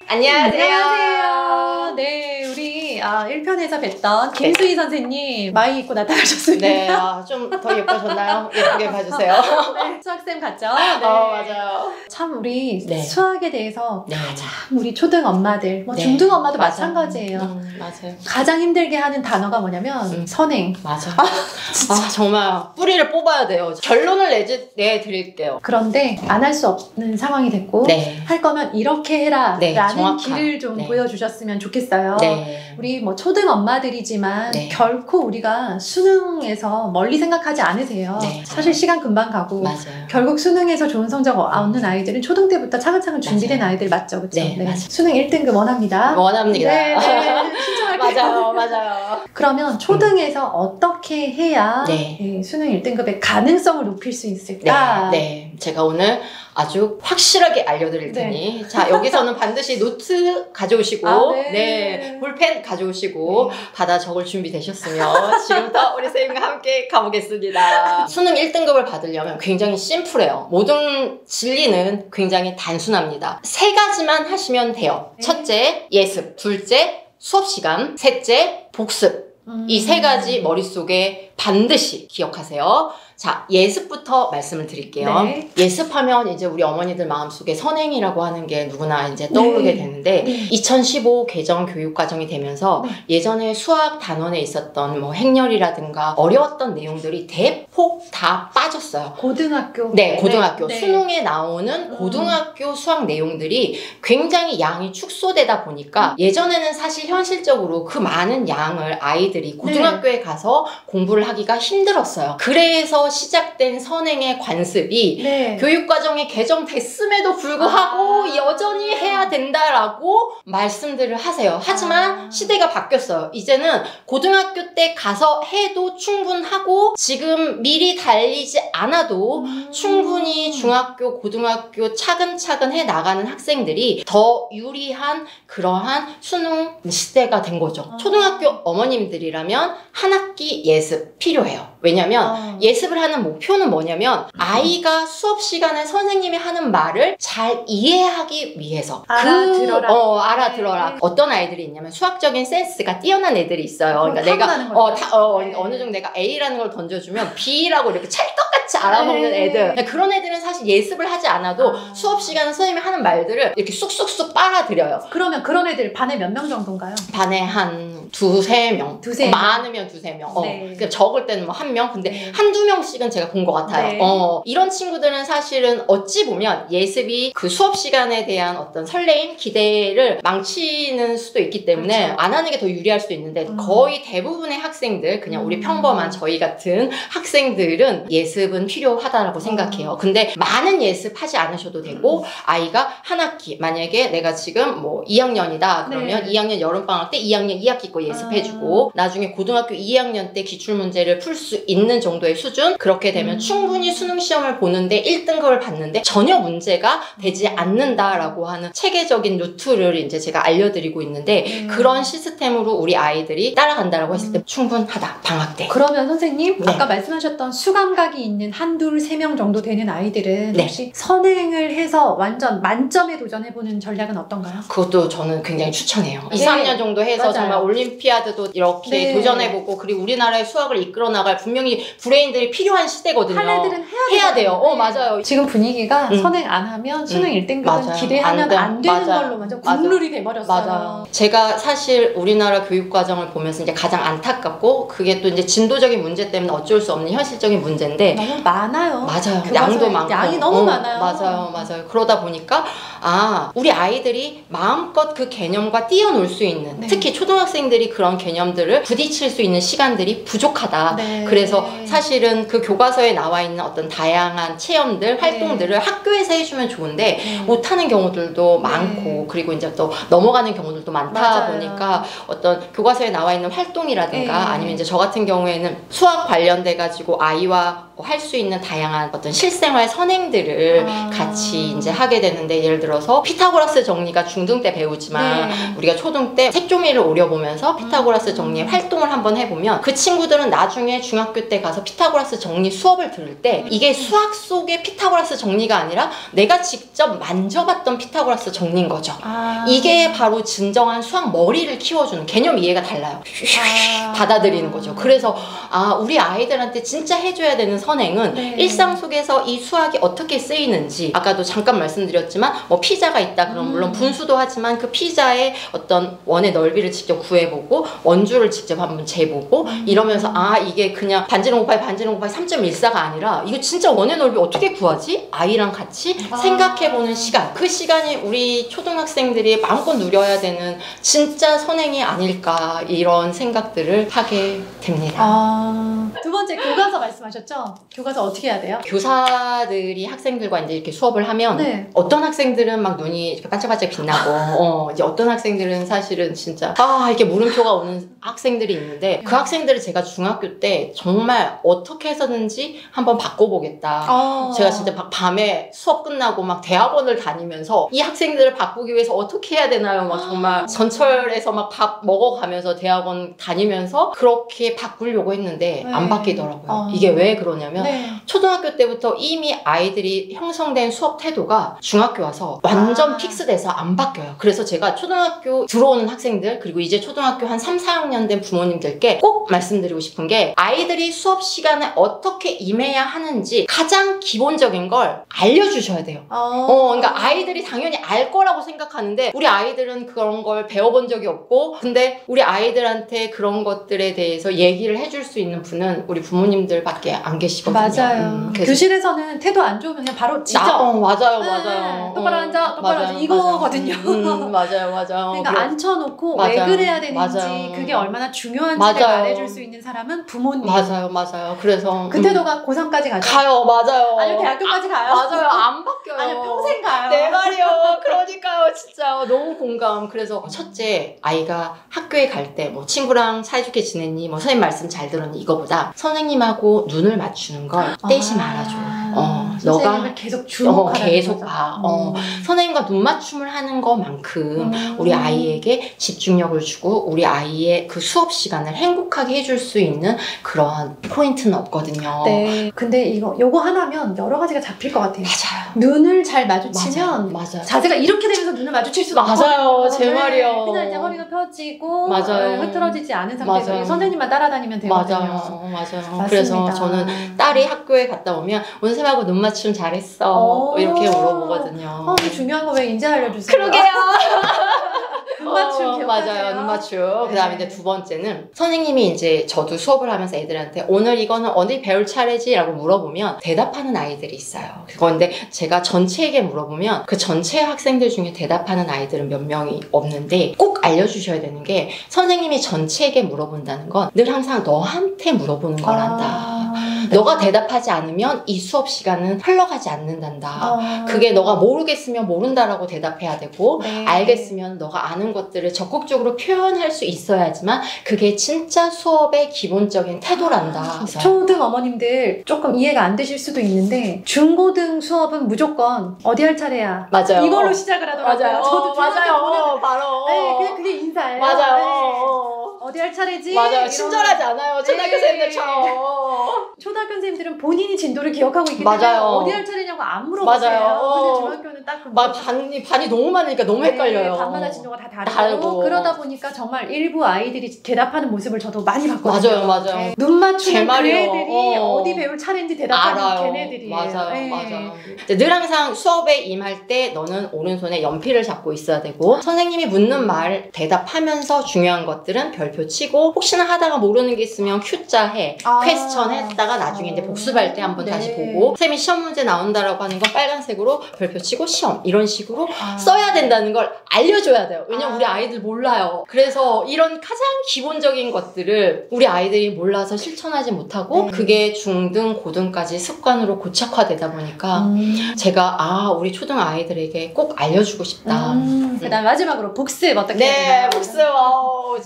안녕하세요. 네, 우리 1편에서 뵀던 김수희 선생님 마이 입고 나타나셨습니다. 네, 좀 더 예뻐졌나요? 예쁘게 봐주세요. 네, 수학쌤 같죠? 네. 맞아요. 참 우리 네. 수학에 대해서 네. 가장 우리 초등 엄마들, 뭐 네. 중등 엄마도 맞아요. 마찬가지예요. 맞아요. 가장 힘들게 하는 단어가 뭐냐면 선행. 맞아. 정말 뿌리를 뽑아야 돼요. 결론을 내드릴게요. 그런데 안 할 수 없는 상황이 됐고 네. 할 거면 이렇게 해라 네, 라는 정확한. 길을 좀 네. 보여주셨으면 좋겠어요. 네. 우리 뭐 초등 엄마들이지만 네. 결코 우리가 수능에서 멀리 생각하지 않으세요. 네. 사실 시간 금방 가고 맞아요. 결국 수능에서 좋은 성적 얻는 아이들은 초등 때부터 차근차근 준비된 맞아요. 아이들 맞죠? 그쵸? 네, 맞아요. 수능 1등급 원합니다. 원합니다. 네, 신청할게요. 맞아요. 그러면 초등에서 어떻게 해야 네. 수능 1등급의 가능성을 높일 수 있을까? 네. 제가 오늘 아주 확실하게 알려드릴 테니 자, 여기서는 반드시 노트 가져오시고 네. 볼펜 가져오시고 받아 적을 준비 되셨으면 지금부터 우리 선생님과 함께 가보겠습니다. 수능 1등급을 받으려면 굉장히 심플해요. 모든 진리는 굉장히 단순합니다. 세 가지만 하시면 돼요. 첫째, 예습. 둘째, 수업시간. 셋째, 복습. 이 세 가지 머릿속에 반드시 기억하세요. 자, 예습부터 말씀을 드릴게요. 네. 예습하면 이제 우리 어머니들 마음속에 선행이라고 하는 게 누구나 이제 떠오르게 되는데 2015 개정 교육과정이 되면서 예전에 수학 단원에 있었던 뭐 행렬이라든가 어려웠던 내용들이 대폭 다 빠졌어요. 고등학교. 네, 고등학교. 네. 수능에 나오는 고등학교 수학 내용들이 굉장히 양이 축소되다 보니까 예전에는 사실 현실적으로 그 많은 양을 아이들이 고등학교에 가서 공부를 하기가 힘들었어요. 그래서 시작된 선행의 관습이 교육과정이 개정됐음에도 불구하고 여전히 해야 된다라고 말씀들을 하세요. 하지만 시대가 바뀌었어요. 이제는 고등학교 때 가서 해도 충분하고 지금 미리 달리지 않아도 충분히 중학교, 고등학교 차근차근 해 나가는 학생들이 더 유리한 그러한 수능 시대가 된 거죠. 초등학교 어머님들이라면 한 학기 예습 필요해요. 왜냐면 예습을 하는 목표는 뭐냐면 아이가 수업 시간에 선생님이 하는 말을 잘 이해하기 위해서 알아들어라. 알아들어라. 네. 어떤 아이들이 있냐면 수학적인 센스가 뛰어난 애들이 있어요. 그러니까 내가 어느 정도 내가 A라는 걸 던져주면 B라고 이렇게 찰떡같이 알아먹는 애들. 그런 애들은 사실 예습을 하지 않아도 수업 시간에 선생님이 하는 말들을 이렇게 쑥쑥쑥 빨아들여요. 그러면 그런 애들 반에 몇 명 정도인가요? 반에 한 두세 명. 많으면 두세 명. 그러니까 적을 때는 뭐 한 명. 근데 한두 명씩은 제가 본 것 같아요. 이런 친구들은 사실은 어찌 보면 예습이 그 수업 시간에 대한 어떤 설레임, 기대를 망치는 수도 있기 때문에 안 하는 게 더 유리할 수도 있는데 거의 대부분의 학생들, 그냥 우리 평범한 저희 같은 학생들은 예습은 필요하다라고 생각해요. 근데 많은 예습하지 않으셔도 되고 아이가 한 학기, 만약에 내가 지금 뭐 2학년이다 그러면 2학년 여름방학 때 2학년 2학기 거 예습해주고 나중에 고등학교 2학년 때 기출문제를 풀 수 있는 정도의 수준, 그렇게 되면 충분히 수능 시험을 보는데 1등급을 받는데 전혀 문제가 되지 않는다라고 하는 체계적인 루트를 이제 제가 알려드리고 있는데 그런 시스템으로 우리 아이들이 따라간다라고 했을 때 충분하다, 방학 때. 그러면 선생님 아까 말씀하셨던 수감각이 있는 한둘 세 명 정도 되는 아이들은 혹시 선행을 해서 완전 만점에 도전해보는 전략은 어떤가요? 그것도 저는 굉장히 추천해요. 2, 3년 정도 해서 정말 올림피아드도 이렇게 도전해보고 그리고 우리나라의 수학을 이끌어 나갈 분명히 브레인들이 필요한 시대거든요. 한 애들은 해야 돼요. 맞아요. 지금 분위기가 선행 안 하면 수능 1등급은 기대하면 안 되는 걸로 완전 국룰이 돼버렸어요. 맞아요. 제가 사실 우리나라 교육과정을 보면서 이제 가장 안타깝고 그게 또 이제 진도적인 문제 때문에 어쩔 수 없는 현실적인 문제인데 너무 많아요. 맞아요. 양도 많고 양이 너무 많아요. 맞아요. 그러다 보니까 우리 아이들이 마음껏 그 개념과 뛰어놀 수 있는 특히 초등학생들이 그런 개념들을 부딪힐 수 있는 시간들이 부족하다. 그래서 사실은 그 교과서에 나와 있는 어떤 다양한 체험들, 활동들을 학교에서 해주면 좋은데 못하는 경우들도 많고 그리고 이제 또 넘어가는 경우들도 많다 보니까 어떤 교과서에 나와 있는 활동이라든가 아니면 이제 저 같은 경우에는 수학 관련돼 가지고 아이와 할 수 있는 다양한 어떤 실생활 선행들을 같이 이제 하게 되는데 예를 들어서 피타고라스 정리가 중등 때 배우지만 우리가 초등 때 색종이를 오려보면서 피타고라스 정리의 활동을 한번 해보면 그 친구들은 나중에 중학교 때 가서 피타고라스 피타고라스 정리 수업을 들을 때 이게 수학 속의 피타고라스 정리가 아니라 내가 직접 만져봤던 피타고라스 정리인 거죠. 이게 바로 진정한 수학 머리를 키워주는 개념 이해가 달라요. 받아들이는 거죠. 그래서 우리 아이들한테 진짜 해줘야 되는 선행은 네. 일상 속에서 이 수학이 어떻게 쓰이는지, 아까도 잠깐 말씀드렸지만 뭐 피자가 있다 그럼 물론 분수도 하지만 그 피자의 어떤 원의 넓이를 직접 구해보고 원주를 직접 한번 재보고 이러면서 이게 그냥 반지름 곱하기 반지름 곱하기 3.14가 아니라 이거 진짜 원의 넓이 어떻게 구하지? 아이랑 같이 생각해보는 시간, 그 시간이 우리 초등학생들이 마음껏 누려야 되는 진짜 선행이 아닐까, 이런 생각들을 하게 됩니다. 두 번째 교과서 말씀하셨죠? 교과서 어떻게 해야 돼요? 교사들이 학생들과 이제 이렇게 수업을 하면 네. 어떤 학생들은 막 눈이 이렇게 반짝반짝 빛나고 이제 어떤 학생들은 사실은 진짜 이렇게 물음표가 오는 학생들이 있는데 그 학생들을 제가 중학교 때 정말 어떻게 해서든지 한번 바꿔보겠다. 제가 진짜 밤에 수업 끝나고 막 대학원을 다니면서 이 학생들을 바꾸기 위해서 어떻게 해야 되나요? 막 정말 전철에서 막 밥 먹어가면서 대학원 다니면서 그렇게 바꾸려고 했는데 네. 안 바뀌더라고요. 이게 왜 그러냐면 네. 초등학교 때부터 이미 아이들이 형성된 수업 태도가 중학교 와서 완전 픽스돼서 안 바뀌어요. 그래서 제가 초등학교 들어오는 학생들, 그리고 이제 초등학교 한 3, 4학년 된 부모님들께 꼭 말씀드리고 싶은 게, 아이들이 수업 시간에 어떻게 임해야 하는지 가장 기본적인 걸 알려주셔야 돼요. 그러니까 아이들이 당연히 알 거라고 생각하는데 우리 아이들은 그런 걸 배워본 적이 없고, 근데 우리 아이들한테 그런 것들에 대해서 얘기를 해줄 수 있는 분은 우리 부모님들밖에 안 계시거든요. 맞아요. 교실에서는 태도 안 좋으면 그냥 바로 지적. 맞아요. 똑바로 앉아, 똑바로 앉아. 이거거든요. 맞아요. 그러니까 앉혀놓고 왜 그래야 되는지, 그게 얼마나 중요한지를 말해줄 수 있는 사람은 부모님. 맞아요. 그래서 그 태도가 고3까지 가죠. 가요. 맞아요. 아니면 대학교까지 가요. 맞아요. 안 바뀌어요. 아니면 평생 가요. 네 말이요. 그러니까요. 진짜 너무 공감. 그래서 첫째, 아이가 학교에 갈 때 뭐 친구랑 사이좋게 지냈니? 뭐 선생님 말씀 잘 들었니? 이거보다 선생님하고 눈을 맞추는 걸 떼지 말아줘. 너가 계속 주목하라는 계속 봐. 선생님과 눈 맞춤을 하는 것만큼 우리 아이에게 집중력을 주고 우리 아이의 그 수업 시간을 행복하게 해줄 수 있는 그러한 포인트는 없거든요. 네. 근데 요거 하나면 여러 가지가 잡힐 것 같아요. 맞아요. 눈을 잘 마주치면 맞아요. 자세가 이렇게 되면서 눈을 마주칠 수가 없거든요. 맞아요. 제 말이요. 그냥 이제 허리가 펴지고 맞아요. 흐트러지지 않은 상태에서 선생님만 따라다니면 되거든요. 맞아요. 그래서 저는 딸이 학교에 갔다 오면 오늘 쌤하고 눈 맞춤 잘했어. 이렇게 물어보거든요. 중요한 거 왜 인제 알려주세요? 그러게요. 눈 맞춤 기억하세요? 맞아요. 눈 맞춤. 그 다음에 이제 두 번째는 선생님이 이제 저도 수업을 하면서 애들한테 오늘 이거는 어디 배울 차례지? 라고 물어보면 대답하는 아이들이 있어요. 그런데 제가 전체에게 물어보면 그 전체 학생들 중에 대답하는 아이들은 몇 명이 없는데 꼭 알려주셔야 되는 게, 선생님이 전체에게 물어본다는 건 늘 항상 너한테 물어보는 거란다. 너가 대답하지 않으면 이 수업 시간은 흘러가지 않는단다. 그게 너가 모르겠으면 모른다라고 대답해야 되고 알겠으면 너가 아는 것들을 적극적으로 표현할 수 있어야지만 그게 진짜 수업의 기본적인 태도란다. 초등 어머님들 조금 이해가 안 되실 수도 있는데 중고등 수업은 무조건 어디 할 차례야. 맞아요. 이걸로 시작을 하더라고요. 맞아요. 저도 맞아요. 바로. 네, 그냥 그게 인사예요. 맞아요. 네. 어디 할 차례지? 맞아요. 친절하지 않아요. 초등학교 선생님들처럼. 초등학교 선생님들은 본인이 진도를 기억하고 있기 때문에 맞아요. 어디 할 차례냐고 안 물어보세요. 맞아요. 근데 중학교는 딱 반이 너무 많으니까 너무 헷갈려요. 반마다 진도가 다 다르고 그러다 보니까 정말 일부 아이들이 대답하는 모습을 저도 많이 봤거든요. 맞아요. 네. 눈 맞추는 그 애들이 어. 어디 배울 차례인지 대답하는 알아요. 걔네들이에요. 맞아요. 늘 항상 수업에 임할 때 너는 오른손에 연필을 잡고 있어야 되고, 선생님이 묻는 말 대답하면서 중요한 것들은 별표 치고, 혹시나 하다가 모르는 게 있으면 Q자 해, 퀘스천 했다가 나중에 이제 복습할 때 한번 다시 보고, 선생님이 시험 문제 나온다라고 하는 건 빨간색으로 별표 치고 시험, 이런 식으로 써야 된다는 걸 알려줘야 돼요. 왜냐면 우리 아이들 몰라요. 그래서 이런 가장 기본적인 것들을 우리 아이들이 몰라서 실천하지 못하고 그게 중등, 고등까지 습관으로 고착화되다 보니까 제가 우리 초등 아이들에게 꼭 알려주고 싶다. 그다음 마지막으로 복습 어떻게 해야 되나요? 복습.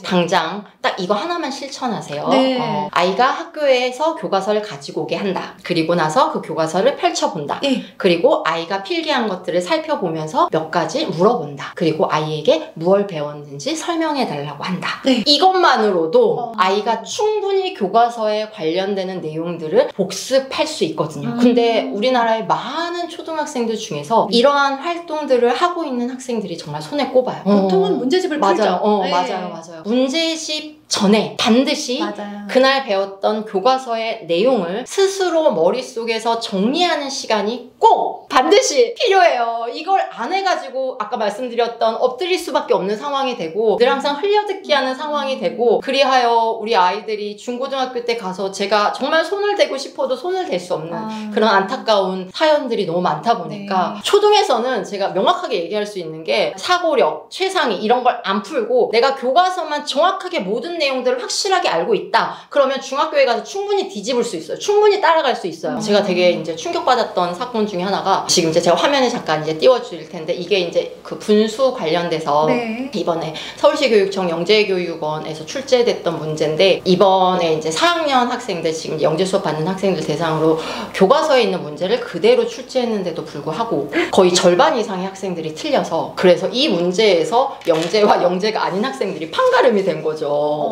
당장 그냥 딱 이거 하나만 실천하세요. 네. 아이가 학교에서 교과서를 가지고 오게 한다. 그리고 나서 그 교과서를 펼쳐본다. 네. 그리고 아이가 필기한 것들을 살펴보면서 몇 가지 물어본다. 그리고 아이에게 무엇을 배웠는지 설명해달라고 한다. 네. 이것만으로도 아이가 충분히 교과서에 관련되는 내용들을 복습할 수 있거든요. 근데 우리나라의 많은 초등학생들 중에서 이러한 활동들을 하고 있는 학생들이 정말 손에 꼽아요. 보통은 문제집을 풀죠. 맞아요. 네. 맞아요. 문제집 전에 반드시 맞아요. 그날 배웠던 교과서의 내용을 스스로 머릿속에서 정리하는 시간이 꼭 반드시 필요해요. 이걸 안 해가지고 아까 말씀드렸던 엎드릴 수밖에 없는 상황이 되고 늘 항상 흘려듣기 하는 상황이 되고, 그리하여 우리 아이들이 중고등학교 때 가서 제가 정말 손을 대고 싶어도 손을 댈 수 없는 그런 안타까운 사연들이 너무 많다 보니까 네. 초등에서는 제가 명확하게 얘기할 수 있는 게 사고력, 최상위 이런 걸 안 풀고 내가 교과서만 정확하게 모든 내용들을 확실하게 알고 있다. 그러면 중학교에 가서 충분히 뒤집을 수 있어요. 충분히 따라갈 수 있어요. 제가 되게 이제 충격받았던 사건 중에 하나가, 지금 이제 제가 화면에 잠깐 이제 띄워줄 텐데, 이게 이제 그 분수 관련돼서 네. 이번에 서울시 교육청 영재교육원에서 출제됐던 문제인데, 이번에 이제 4학년 학생들, 지금 영재 수업 받는 학생들 대상으로 교과서에 있는 문제를 그대로 출제했는데도 불구하고 거의 절반 이상의 학생들이 틀려서, 그래서 이 문제에서 영재와 영재가 아닌 학생들이 판가름이 된 거죠.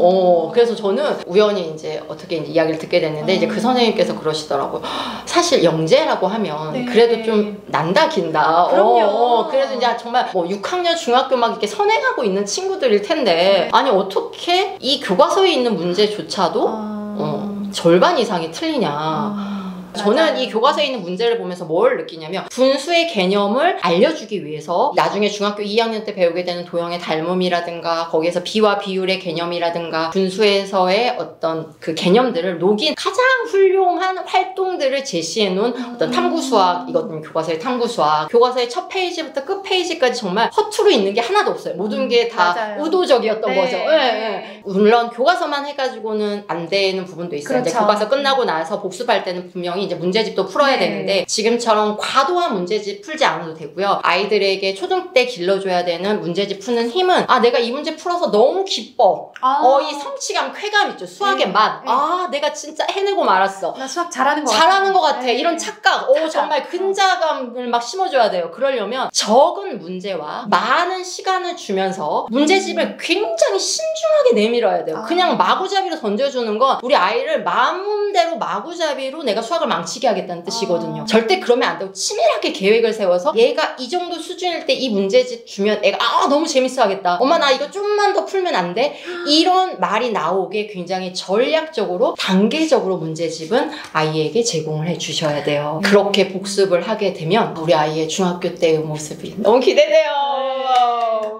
그래서 저는 우연히 이제 어떻게 이제 이야기를 듣게 됐는데, 이제 그 선생님께서 그러시더라고요. 사실 영재라고 하면 네. 그래도 좀 난다 긴다. 그럼요. 그래서 이제 정말 뭐 6학년 중학교 막 이렇게 선행하고 있는 친구들일 텐데, 네. 아니 어떻게 이 교과서에 있는 문제조차도 절반 이상이 틀리냐. 저는 맞아요. 이 교과서에 있는 문제를 보면서 뭘 느끼냐면, 분수의 개념을 알려주기 위해서 나중에 중학교 2학년 때 배우게 되는 도형의 닮음이라든가 거기에서 비와 비율의 개념이라든가 분수에서의 어떤 그 개념들을 녹인 가장 훌륭한 활동들을 제시해 놓은 어떤 탐구수학이거든요. 교과서의 탐구수학. 교과서의 첫 페이지부터 끝 페이지까지 정말 허투루 있는 게 하나도 없어요. 모든 게 다 의도적이었던 네. 거죠. 네. 물론 교과서만 해가지고는 안 되는 부분도 있어요. 그렇죠. 이제 교과서 끝나고 나서 복습할 때는 분명히 이제 문제집도 풀어야 네. 되는데, 지금처럼 과도한 문제집 풀지 않아도 되고요. 아이들에게 초등 때 길러줘야 되는 문제집 푸는 힘은, 내가 이 문제 풀어서 너무 기뻐. 이 성취감, 쾌감 있죠. 수학의 네. 맛. 네. 내가 진짜 해내고 말았어. 나 수학 잘하는 것 같아. 네. 이런 착각. 정말 근자감을 막 심어줘야 돼요. 그러려면 적은 문제와 많은 시간을 주면서 문제집을 굉장히 신중하게 내밀어야 돼요. 그냥 마구잡이로 던져주는 건 우리 아이를 마음대로 마구잡이로 내가 수학을 망치게 하겠다는 뜻이거든요. 절대 그러면 안 되고 치밀하게 계획을 세워서 얘가 이 정도 수준일 때 이 문제집 주면 애가 너무 재밌어 하겠다. 엄마 나 이거 좀만 더 풀면 안 돼? 이런 말이 나오게 굉장히 전략적으로 단계적으로 문제집은 아이에게 제공을 해 주셔야 돼요. 그렇게 복습을 하게 되면 우리 아이의 중학교 때의 모습이 너무 기대돼요.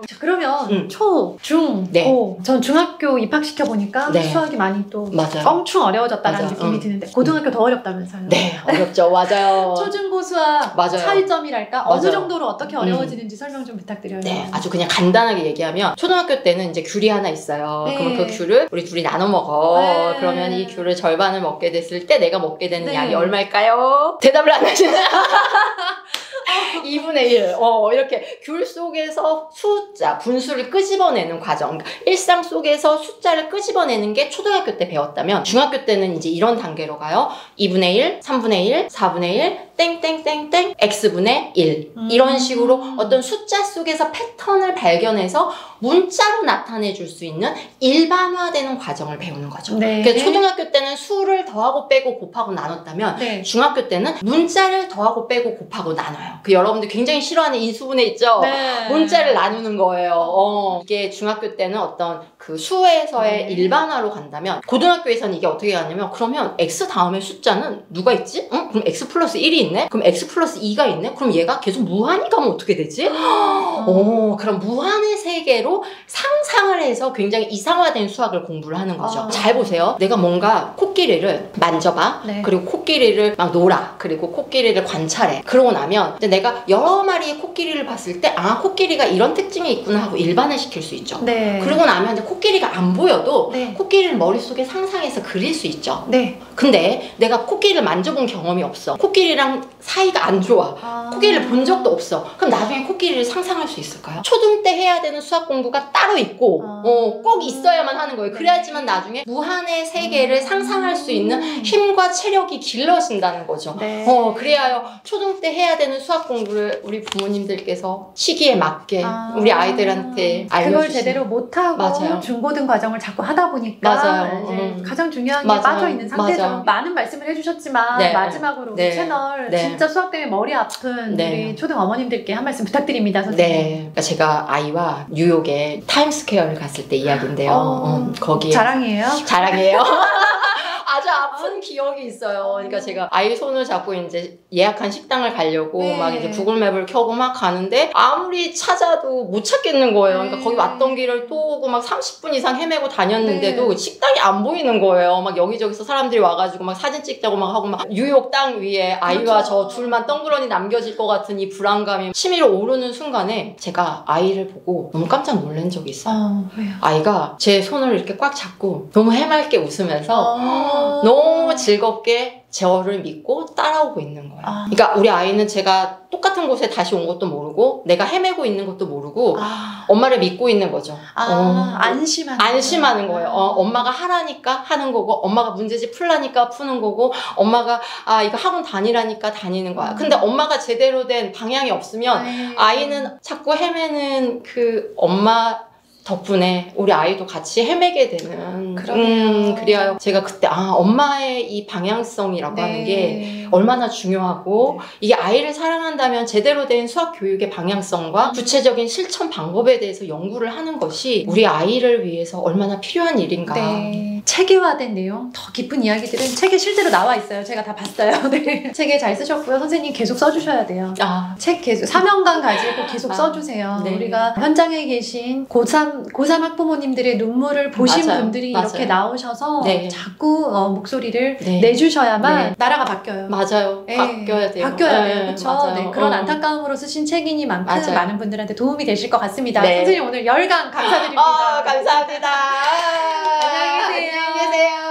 자, 그러면 초, 중, 고. 전 중학교 입학시켜보니까 수학이 많이 또 맞아요. 엄청 어려워졌다는 느낌이 드는데, 고등학교 더 어렵다면서요? 네, 어렵죠. 맞아요. 초, 중, 고 수학 차이점이랄까? 어느 정도로 어떻게 어려워지는지 설명 좀 부탁드려요. 네, 아주 그냥 간단하게 얘기하면, 초등학교 때는 이제 귤이 하나 있어요. 그러면 그 귤을 우리 둘이 나눠 먹어. 그러면 이 귤을 절반을 먹게 됐을 때 내가 먹게 되는 양이 얼마일까요? 대답을 안 하시나요? 2분의 1. 이렇게 귤 속에서 숫자, 분수를 끄집어내는 과정. 그러니까 일상 속에서 숫자를 끄집어내는 게 초등학교 때 배웠다면, 중학교 때는 이제 이런 단계로 가요. 2분의 1, 3분의 1, 4분의 1, 땡땡땡땡, x분의 1. 이런 식으로 어떤 숫자 속에서 패턴을 발견해서 문자로 나타내 줄 수 있는 일반화되는 과정을 배우는 거죠. 네. 그래서 초등학교 때는 수를 더하고 빼고 곱하고 나눴다면, 중학교 때는 문자를 더하고 빼고 곱하고 나눠요. 여러분들 굉장히 싫어하는 인수분해 있죠? 문자를 나누는 거예요. 이게 중학교 때는 어떤 그 수에서의 일반화로 간다면, 고등학교에서는 이게 어떻게 가냐면, 그러면 x 다음에 숫자는 누가 있지? 그럼 x 플러스 1이 있네? 그럼 x 플러스 2가 있네? 그럼 얘가 계속 무한히 가면 어떻게 되지? 그럼 무한의 세계로 상상을 해서 굉장히 이상화된 수학을 공부를 하는 거죠. 잘 보세요. 내가 뭔가 코끼리를 만져봐. 그리고 코끼리를 막 놀아. 그리고 코끼리를 관찰해. 그러고 나면 근데 내가 여러 마리의 코끼리를 봤을 때, 코끼리가 이런 특징이 있구나 하고 일반화 시킬 수 있죠. 그러고 나면 이제 코끼리가 안 보여도 코끼리를 머릿속에 상상해서 그릴 수 있죠. 근데 내가 코끼리를 만져본 경험이 없어. 코끼리랑 사이가 안 좋아. 코끼리를 본 적도 없어. 그럼 나중에 코끼리를 상상할 수 있을까요? 초등 때 해야 되는 되는 수학 공부가 따로 있고 꼭 있어야만 하는 거예요. 그래야지만 나중에 무한의 세계를 상상할 수 있는 힘과 체력이 길러진다는 거죠. 네. 그래야요 초등 때 해야 되는 수학 공부를 우리 부모님들께서 시기에 맞게 우리 아이들한테 알려주시는. 그걸 제대로 못하고 맞아요. 중고등 과정을 자꾸 하다 보니까 맞아요. 이제 가장 중요한 게 맞아요. 빠져있는 상태죠. 맞아요. 많은 말씀을 해주셨지만 네. 마지막으로 네. 우리 채널 네. 진짜 수학 때문에 머리 아픈 네. 우리 초등 어머님들께 한 말씀 부탁드립니다. 선생님. 네, 그러니까 제가 아이와 뉴욕에 타임스퀘어를 갔을 때 이야기인데요. 거기에 자랑이에요? 자랑이에요. 아주 아픈 기억이 있어요. 그러니까 제가 아이 손을 잡고 이제 예약한 식당을 가려고 네. 막 이제 구글맵을 켜고 막 가는데 아무리 찾아도 못 찾겠는 거예요. 그러니까 거기 왔던 길을 또 오고 막 30분 이상 헤매고 다녔는데도 식당이 안 보이는 거예요. 막 여기저기서 사람들이 와가지고 막 사진 찍자고 막 하고 막 뉴욕 땅 위에 아이와 저 둘만 덩그러니 남겨질 것 같은 이 불안감이 치밀어 오르는 순간에 제가 아이를 보고 너무 깜짝 놀란 적이 있어요. 왜요? 아이가 제 손을 이렇게 꽉 잡고 너무 해맑게 웃으면서 너무 즐겁게 저를 믿고 따라오고 있는 거예요. 그러니까 우리 아이는 제가 똑같은 곳에 다시 온 것도 모르고 내가 헤매고 있는 것도 모르고 엄마를 믿고 있는 거죠. 안심하는 거예요. 엄마가 하라니까 하는 거고 엄마가 문제집 풀라니까 푸는 거고 엄마가 이거 학원 다니라니까 다니는 거야. 근데 엄마가 제대로 된 방향이 없으면 아이는 자꾸 헤매는 그 엄마 덕분에 우리 아이도 같이 헤매게 되는. 그래요. 제가 그때 엄마의 이 방향성이라고 하는 게 얼마나 중요하고 이게 아이를 사랑한다면 제대로 된 수학 교육의 방향성과 구체적인 실천 방법에 대해서 연구를 하는 것이 우리 아이를 위해서 얼마나 필요한 일인가. 네. 체계화된 내용, 더 깊은 이야기들은 책에 실제로 나와 있어요. 제가 다 봤어요. 네. 책에 잘 쓰셨고요. 선생님 계속 써주셔야 돼요. 책 계속 사명감 가지고 계속 써주세요. 네. 우리가 현장에 계신 고3 학부모님들의 눈물을 보신 분들이 이렇게 나오셔서 자꾸 목소리를 내주셔야만 나라가 바뀌어요. 맞아요. 바뀌어야 돼요. 바뀌어야 돼요. 그렇죠. 그런 안타까움으로 쓰신 책이니만큼 많은 분들한테 도움이 되실 것 같습니다. 선생님 오늘 열강 감사드립니다. 감사합니다. 안녕히 계세요. 안녕히 계세요.